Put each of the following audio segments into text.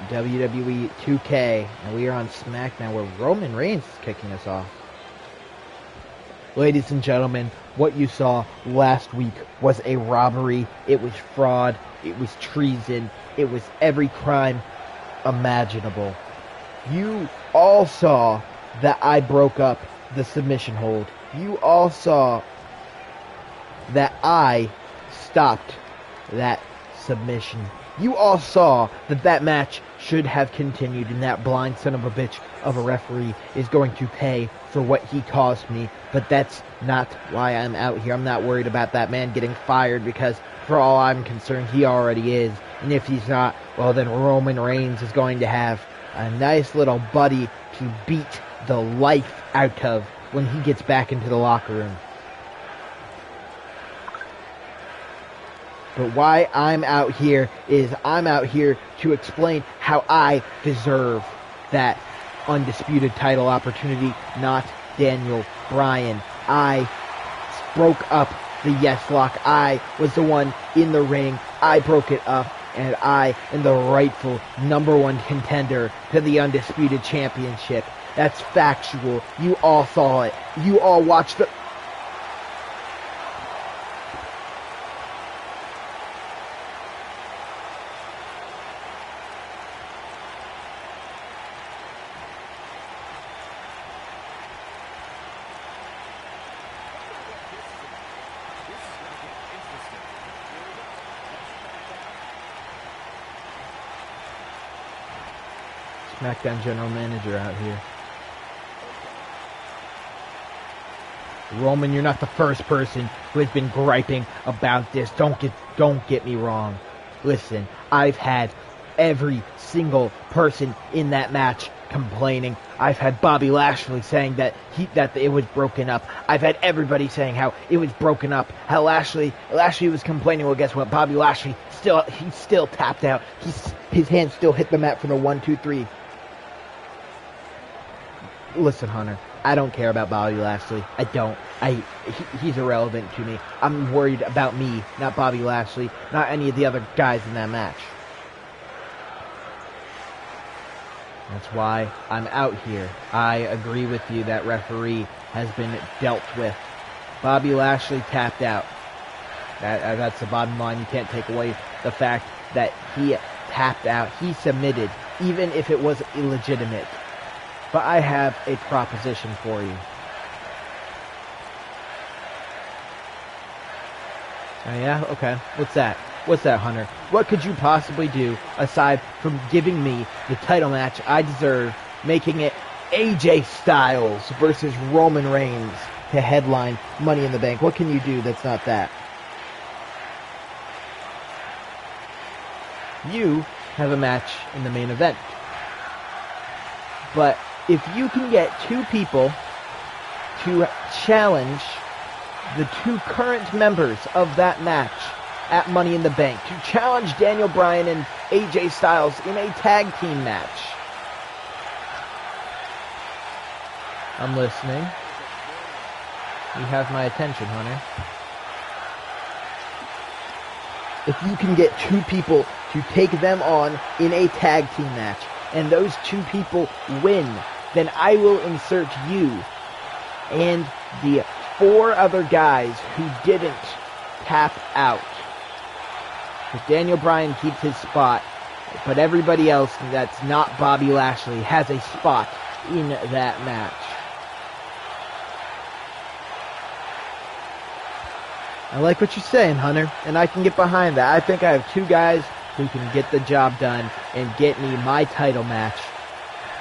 WWE 2K, and we are on SmackDown where Roman Reigns is kicking us off. Ladies and gentlemen, what you saw last week was a robbery. It was fraud. It was treason. It was every crime imaginable. You all saw that I broke up the submission hold. You all saw that I stopped that submission. You all saw that that match should have continued, and that blind son of a bitch of a referee is going to pay for what he caused me. But that's not why I'm out here. I'm not worried about that man getting fired, because for all I'm concerned, he already is. And if he's not, well, then Roman Reigns is going to have a nice little buddy to beat the life out of when he gets back into the locker room. But why I'm out here is I'm out here to explain how I deserve that undisputed title opportunity, not Daniel Bryan. I broke up the Yes Lock. I was the one in the ring. I broke it up, and I am the rightful #1 contender to the Undisputed Championship. That's factual. You all saw it. You all watched the... SmackDown general manager out here. Roman, you're not the first person who has been griping about this. Don't get me wrong. Listen, I've had every single person in that match complaining. I've had Bobby Lashley saying that it was broken up. I've had everybody saying how it was broken up. How Lashley was complaining. Well, guess what? Bobby Lashley he's still tapped out. His hands still hit the mat for the 1, 2, 3. Listen, Hunter, I don't care about Bobby Lashley. I don't. He's irrelevant to me. I'm worried about me, not Bobby Lashley, not any of the other guys in that match. That's why I'm out here. I agree with you that referee has been dealt with. Bobby Lashley tapped out. That's the bottom line. You can't take away the fact that he tapped out. He submitted, even if it was illegitimate. But I have a proposition for you. Oh yeah? Okay. What's that? What's that, Hunter? What could you possibly do aside from giving me the title match I deserve, making it AJ Styles versus Roman Reigns to headline Money in the Bank? What can you do that's not that? You have a match in the main event. But if you can get 2 people to challenge the 2 current members of that match at Money in the Bank, to challenge Daniel Bryan and AJ Styles in a tag team match. I'm listening. You have my attention, Hunter. If you can get 2 people to take them on in a tag team match, and those 2 people win, then I will insert you and the 4 other guys who didn't tap out. If Daniel Bryan keeps his spot, but everybody else that's not Bobby Lashley has a spot in that match. I like what you're saying, Hunter, and I can get behind that. I think I have 2 guys who can get the job done and get me my title match.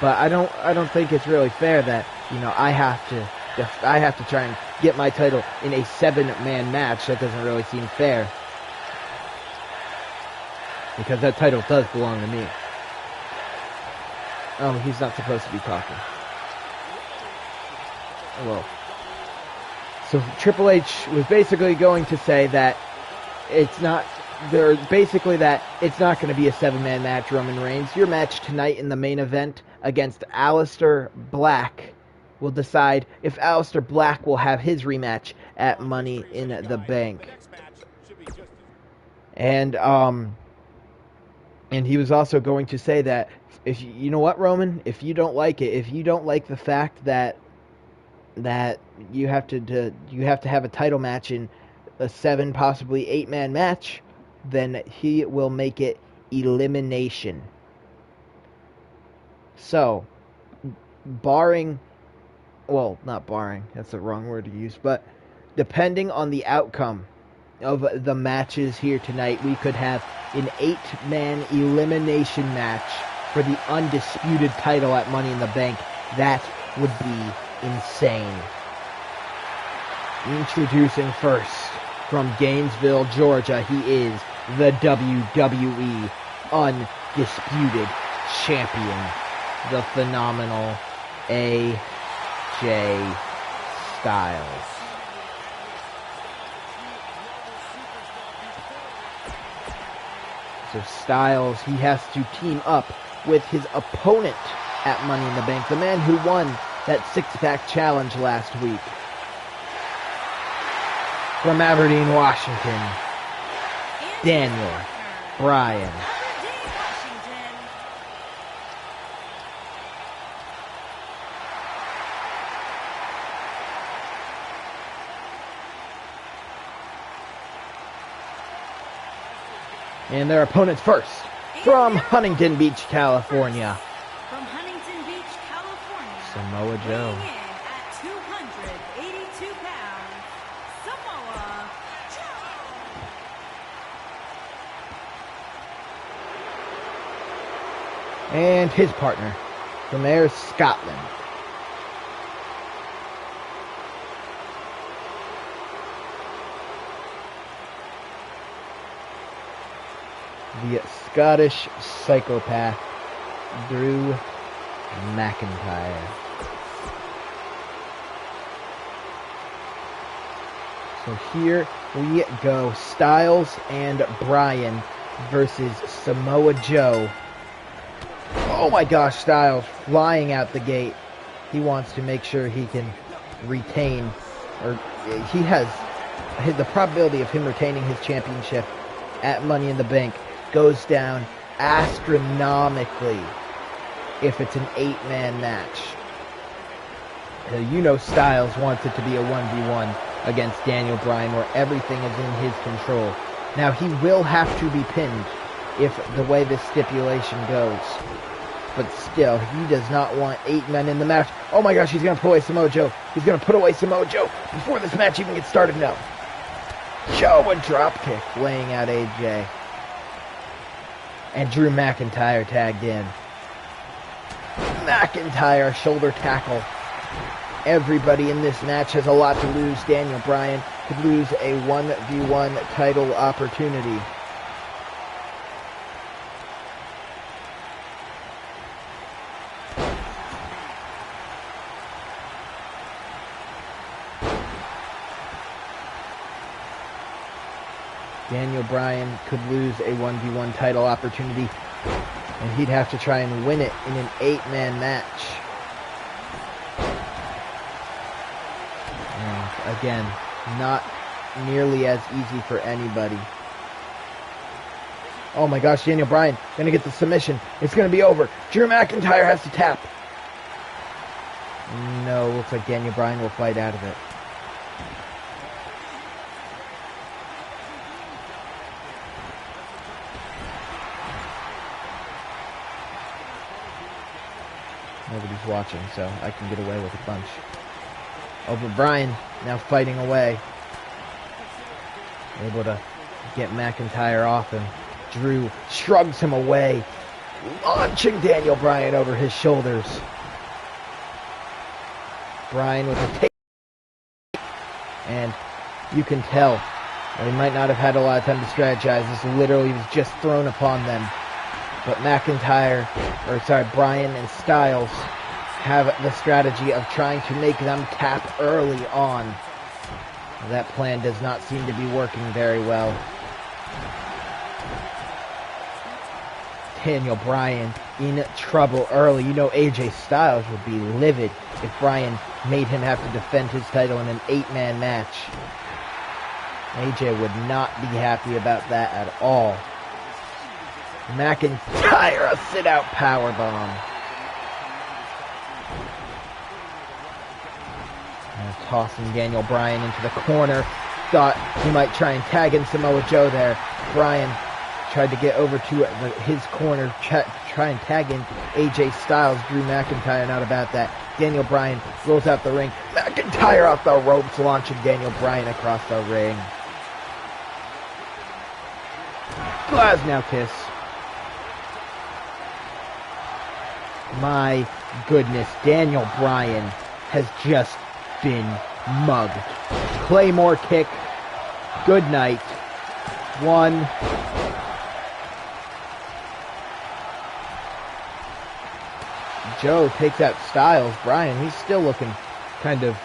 But I don't think it's really fair that, I have to try and get my title in a 7-man match. That doesn't really seem fair. Because that title does belong to me. Oh, he's not supposed to be talking. Well. So Triple H was basically going to say that it's not going to be a 7-man match, Roman Reigns. Your match tonight in the main event against Aleister Black will decide if Aleister Black will have his rematch at Money in the Bank. And And he was also going to say that, if you know what, Roman, if you don't like it, if you don't like the fact that you have to have a title match in a 7, possibly 8-man match, then he will make it elimination. So, barring, well, not barring, that's the wrong word to use, but depending on the outcome of the matches here tonight, we could have an 8-man elimination match for the undisputed title at Money in the Bank. That would be insane. Introducing first, from Gainesville, Georgia, he is the WWE Undisputed Champion, the phenomenal AJ Styles. So Styles, he has to team up with his opponent at Money in the Bank, the man who won that 6-pack challenge last week. From Aberdeen, Washington, Daniel Bryan. And their opponents first, from Huntington Beach, California. From Huntington Beach, California. Samoa Joe. Weighing in at 282 pounds, Samoa Joe. And his partner, from Ayr, Scotland. The Scottish psychopath, Drew McIntyre. So here we go. Styles and Bryan versus Samoa Joe. Oh my gosh, Styles flying out the gate. He wants to make sure he can retain, or he has the probability of him retaining his championship at Money in the Bank goes down astronomically if it's an 8-man match. You know Styles wants it to be a 1v1 against Daniel Bryan where everything is in his control. Now he will have to be pinned if the way this stipulation goes. But still, he does not want 8 men in the match. Oh my gosh, he's going to put away Samoa Joe. He's going to put away Samoa Joe before this match even gets started. No. Joe, a drop kick, laying out AJ. And Drew McIntyre tagged in. McIntyre, shoulder tackle. Everybody in this match has a lot to lose. Daniel Bryan could lose a 1v1 title opportunity. Daniel Bryan could lose a 1v1 title opportunity, and he'd have to try and win it in an 8-man match. And again, not nearly as easy for anybody. Oh my gosh, Daniel Bryan gonna get the submission. It's gonna be over. Drew McIntyre has to tap. No, looks like Daniel Bryan will fight out of it. Nobody's watching, so I can get away with a punch. Over Bryan, now fighting away. Able to get McIntyre off him. Drew shrugs him away, launching Daniel Bryan over his shoulders. Bryan with a take. And you can tell they might not have had a lot of time to strategize. This literally was just thrown upon them. But Bryan and Styles have the strategy of trying to make them tap early on. That plan does not seem to be working very well. Daniel Bryan in trouble early. You know AJ Styles would be livid if Bryan made him have to defend his title in an 8-man match. AJ would not be happy about that at all. McIntyre, a sit-out powerbomb. Tossing Daniel Bryan into the corner. Thought he might try and tag in Samoa Joe there. Bryan tried to get over to his corner, try and tag in AJ Styles. Drew McIntyre not about that. Daniel Bryan rolls out the ring. McIntyre off the ropes, launching Daniel Bryan across the ring. Glasgow kiss. My goodness, Daniel Bryan has just been mugged. Claymore kick. Good night. 1. Joe takes out Styles. Bryan, he's still looking kind of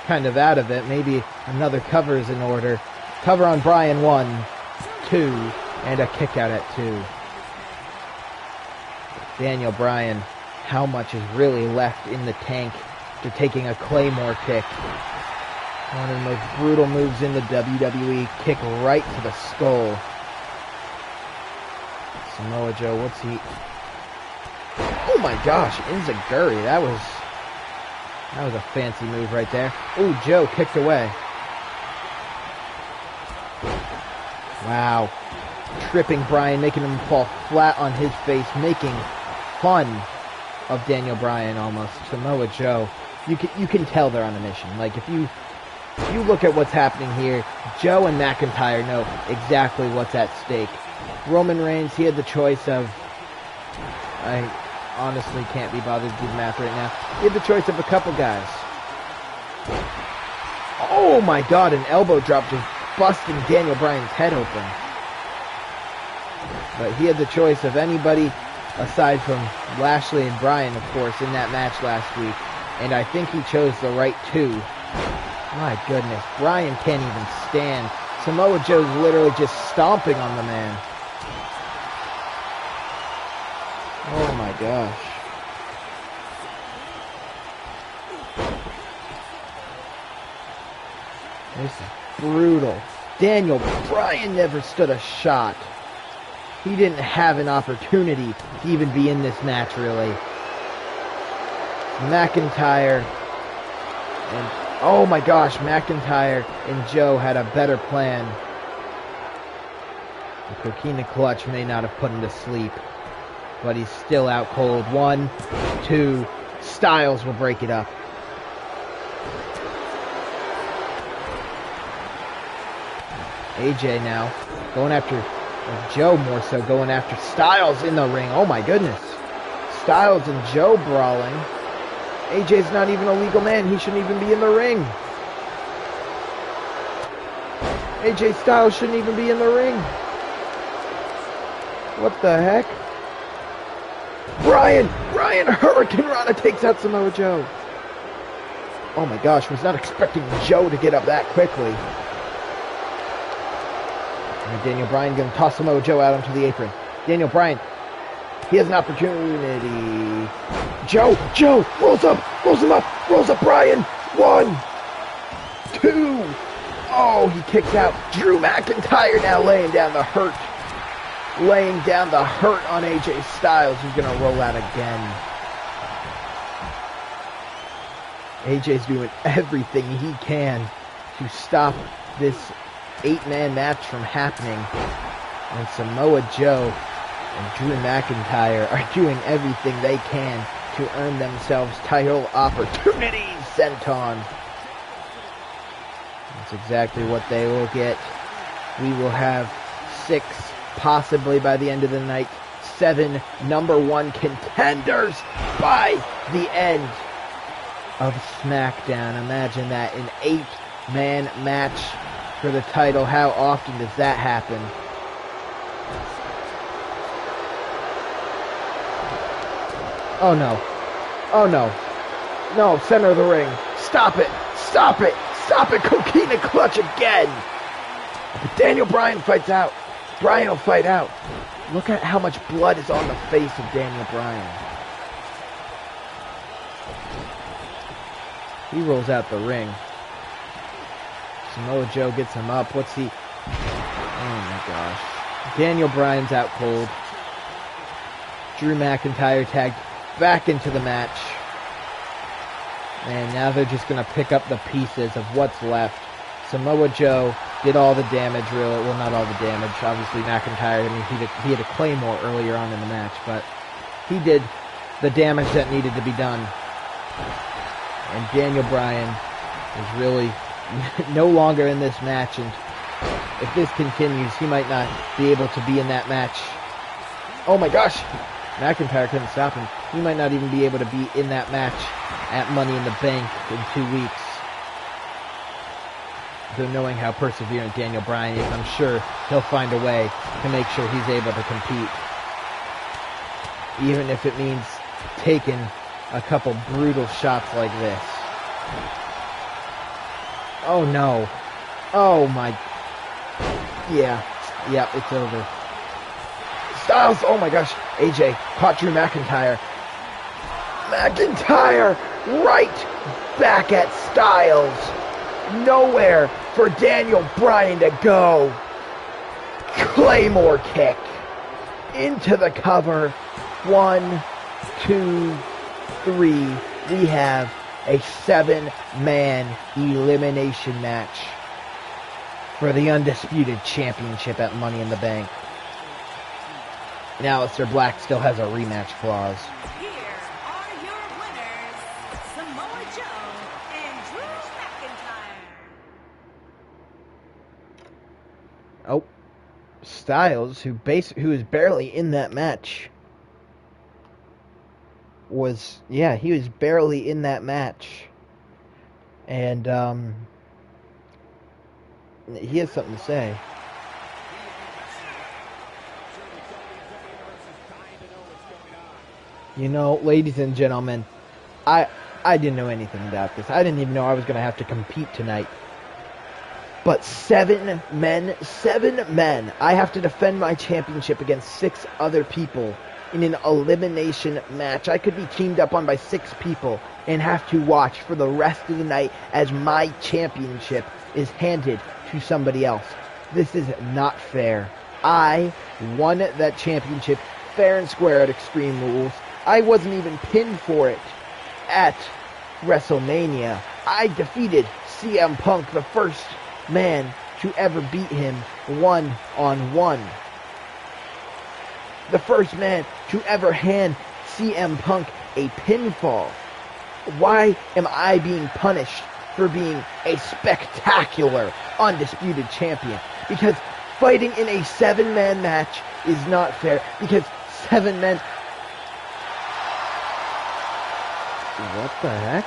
out of it. Maybe another cover is in order. Cover on Bryan. 1, 2, and a kick out at 2. Daniel Bryan, how much is really left in the tank after taking a Claymore kick? One of the most brutal moves in the WWE. Kick right to the skull. Samoa Joe, what's he... Oh my gosh, Enziguri, that was a fancy move right there. Ooh, Joe kicked away. Wow. Tripping Bryan, making him fall flat on his face, making fun of Daniel Bryan almost. Samoa Joe, you can tell they're on a mission. Like, if you look at what's happening here, Joe and McIntyre know exactly what's at stake. Roman Reigns, he had the choice of... I honestly can't be bothered to do the math right now. He had the choice of a couple guys. Oh my god, an elbow drop just busting Daniel Bryan's head open. But he had the choice of anybody aside from Lashley and Bryan, of course, in that match last week. And I think he chose the right two. My goodness, Bryan can't even stand. Samoa Joe's literally just stomping on the man. Oh my gosh. This is brutal. Daniel Bryan never stood a shot. He didn't have an opportunity to even be in this match, really. McIntyre and... oh my gosh, McIntyre and Joe had a better plan. The Coquina Clutch may not have put him to sleep, but he's still out cold. 1, 2, Styles will break it up. AJ now going after Joe, more so going after Styles in the ring. Oh my goodness. Styles and Joe brawling. AJ's not even a legal man. He shouldn't even be in the ring. AJ Styles shouldn't even be in the ring. What the heck? Bryan Hurricane Rana takes out Samoa Joe. Oh my gosh, was not expecting Joe to get up that quickly. And Daniel Bryan going to toss Samoa Joe out onto the apron. Daniel Bryan, he has an opportunity. Joe rolls him up, rolls up Bryan. 1, 2. Oh, he kicks out. Drew McIntyre now laying down the hurt. Laying down the hurt on AJ Styles, who's going to roll out again. AJ's doing everything he can to stop this 8-man match from happening. And Samoa Joe and Drew McIntyre are doing everything they can to earn themselves title opportunities, Senton. That's exactly what they will get. We will have 6, possibly by the end of the night, 7 number 1 contenders by the end of SmackDown. Imagine that, an 8-man match for the title. How often does that happen? Oh no. Oh no. No, center of the ring. Stop it. Stop it. Stop it. Coquina Clutch again. But Daniel Bryan fights out. Bryan will fight out. Look at how much blood is on the face of Daniel Bryan. He rolls out the ring. Samoa Joe gets him up. What's he... oh my gosh. Daniel Bryan's out cold. Drew McIntyre tagged back into the match. And now they're just going to pick up the pieces of what's left. Samoa Joe did all the damage, really. Well, not all the damage. Obviously, McIntyre, I mean, he had a Claymore earlier on in the match, but he did the damage that needed to be done. And Daniel Bryan is really no longer in this match, and if this continues, he might not be able to be in that match. Oh my gosh! McIntyre couldn't stop him. He might not even be able to be in that match at Money in the Bank in 2 weeks. Though knowing how perseverant Daniel Bryan is, I'm sure he'll find a way to make sure he's able to compete. Even if it means taking a couple brutal shots like this. Oh no. Oh my. Yeah, it's over. Styles, oh my gosh. AJ caught Drew McIntyre. McIntyre right back at Styles. Nowhere for Daniel Bryan to go. Claymore kick into the cover. 1, 2, 3. We have a 7-man elimination match for the Undisputed Championship at Money in the Bank. And Aleister Black still has a rematch clause. Here are your winners, Samoa Joe and Drew McIntyre. Oh, Styles, who is barely in that match, he was barely in that match. And, he has something to say. You know, ladies and gentlemen, I didn't know anything about this. I didn't even know I was going to have to compete tonight. But 7 men, I have to defend my championship against 6 other people in an elimination match. I could be teamed up on by 6 people and have to watch for the rest of the night as my championship is handed to somebody else. This is not fair. I won that championship fair and square at Extreme Rules. I wasn't even pinned for it at WrestleMania. I defeated CM Punk, the first man to ever beat him 1-on-1. The first man to ever hand CM Punk a pinfall. Why am I being punished for being a spectacular undisputed champion? Because fighting in a 7-man match is not fair. Because 7 men... What the heck?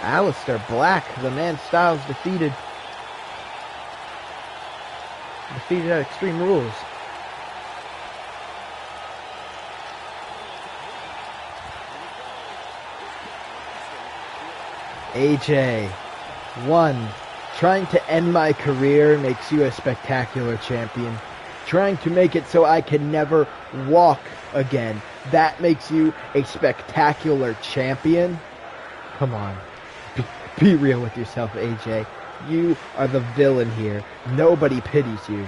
Aleister Black, the man Styles defeated at Extreme Rules. AJ, 1. Trying to end my career makes you a spectacular champion. Trying to make it so I can never walk again, that makes you a spectacular champion? Come on. Be real with yourself, AJ. You are the villain here. Nobody pities you.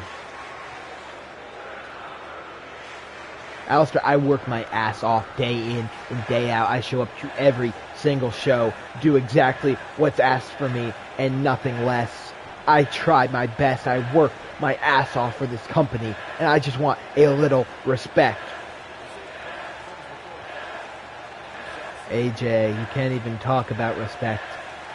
Aleister, I work my ass off day in and day out. I show up to every single show, do exactly what's asked for me, and nothing less. I try my best. I work my ass off for this company, and I just want a little respect. AJ, you can't even talk about respect.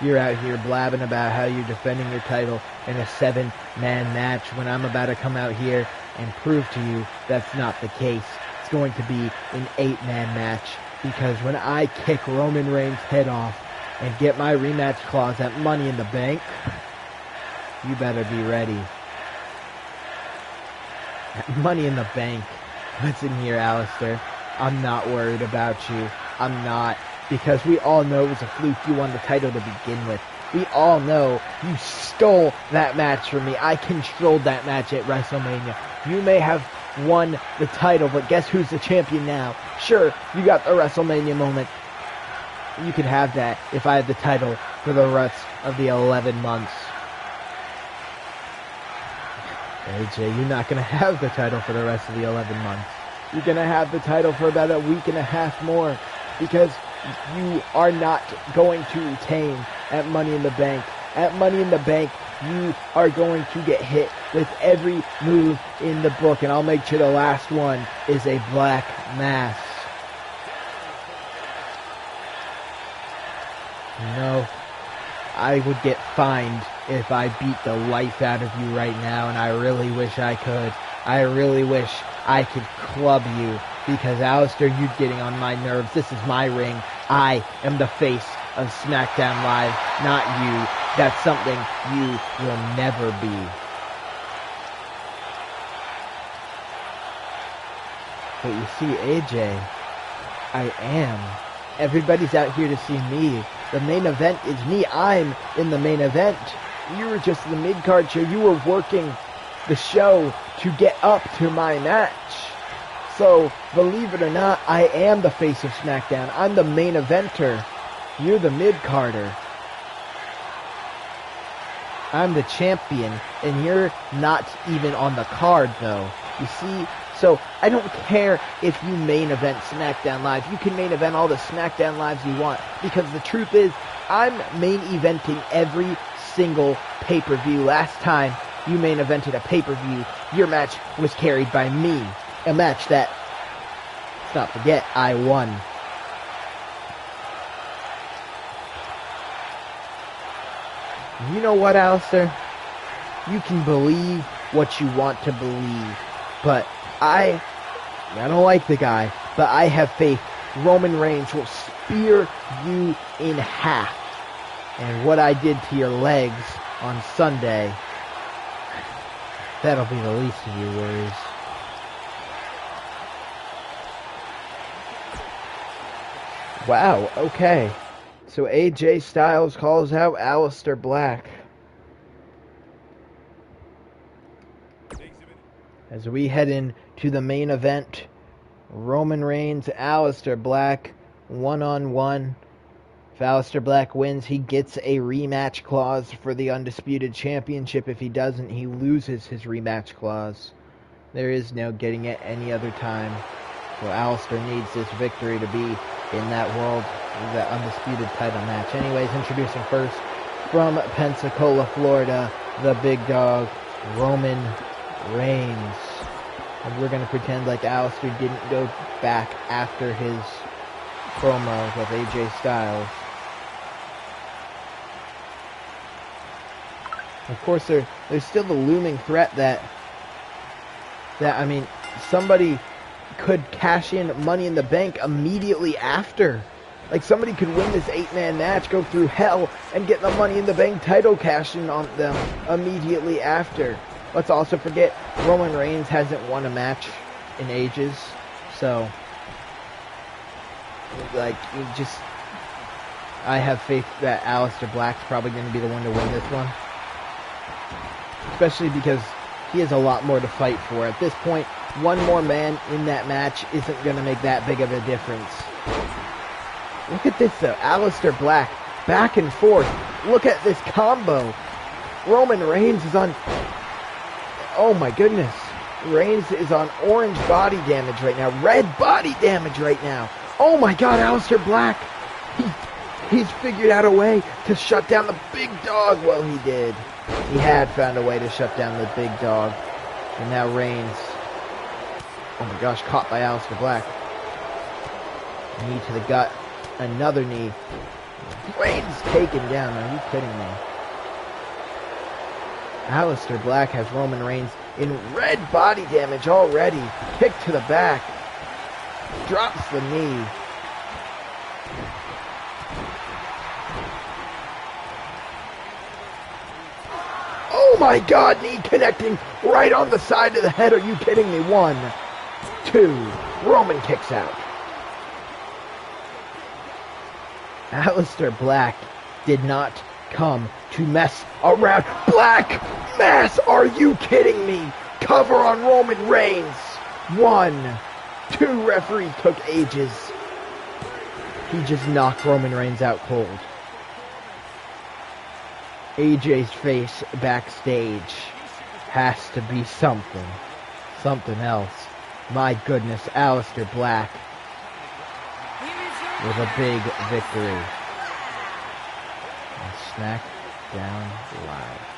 You're out here blabbing about how you're defending your title in a 7-man match when I'm about to come out here and prove to you that's not the case. It's going to be an 8-man match, because when I kick Roman Reigns' head off and get my rematch clause at Money in the Bank, you better be ready. At Money in the Bank. Listen here, Aleister. I'm not worried about you. I'm not. Because we all know it was a fluke. You won the title to begin with. We all know you stole that match from me. I controlled that match at WrestleMania. You may have won the title, but guess who's the champion now? Sure, you got the WrestleMania moment. You could have that if I had the title for the rest of the 11 months. AJ, you're not going to have the title for the rest of the 11 months. You're going to have the title for about a week and a half more because you are not going to retain at Money in the Bank. At Money in the Bank, you are going to get hit with every move in the book, and I'll make sure the last one is a black mass. You know, I would get fined if I beat the life out of you right now, and I really wish I could. I really wish I could club you, because Alistair, you're getting on my nerves. This is my ring. I am the face of SmackDown Live, not you. That's something you will never be. But you see, AJ, I am. Everybody's out here to see me. The main event is me. I'm in the main event. You were just the mid-card show. You were working the show to get up to my match. So, believe it or not, I am the face of SmackDown. I'm the main eventer. You're the mid-carder. I'm the champion, and you're not even on the card, though. You see? So, I don't care if you main event SmackDown Live. You can main event all the SmackDown Lives you want, because the truth is, I'm main eventing every single pay-per-view. Last time you main evented a pay-per-view, your match was carried by me. A match that, let's not forget, I won. You know what, Alistair? You can believe what you want to believe, but I don't like the guy, but I have faith Roman Reigns will spear you in half. And what I did to your legs on Sunday, that'll be the least of your worries. Wow, okay. So AJ Styles calls out Aleister Black. As we head into the main event, Roman Reigns, Aleister Black, one-on-one. If Aleister Black wins, he gets a rematch clause for the Undisputed Championship. If he doesn't, he loses his rematch clause. There is no getting it any other time. So Aleister needs this victory to be in that that Undisputed title match. Anyways, introducing first from Pensacola, Florida, the big dog, Roman Reigns. And we're going to pretend like Aleister didn't go back after his promo with AJ Styles. Of course, there's still the looming threat that I mean, somebody could cash in Money in the Bank immediately after. Like, somebody could win this 8-man match, go through hell, and get the Money in the Bank title cash in on them immediately after. Let's also forget, Roman Reigns hasn't won a match in ages, so, like, I have faith that Aleister Black's probably going to be the one to win this one. Especially because he has a lot more to fight for. At this point, one more man in that match isn't going to make that big of a difference. Look at this, though. Aleister Black, back and forth. Look at this combo. Roman Reigns is on... Oh, my goodness. Reigns is on orange body damage right now. Red body damage right now. Oh, my God, Aleister Black. He's figured out a way to shut down the big dog. Well, he did. He had found a way to shut down the big dog. And now Reigns... Oh, my gosh, caught by Aleister Black. Knee to the gut. Another knee. Reigns taken down. Are you kidding me? Aleister Black has Roman Reigns in red body damage already. Kick to the back. Drops the knee. Oh my God, knee connecting right on the side of the head. Are you kidding me? 1, 2. Roman kicks out. Aleister Black did not come to mess around. Black Mass, are you kidding me? Cover on Roman Reigns. 1, 2. Referee took ages. He just knocked Roman Reigns out cold. AJ's face backstage has to be something else. My goodness, Aleister Black Here is your with a big victory. Black. And SmackDown Live.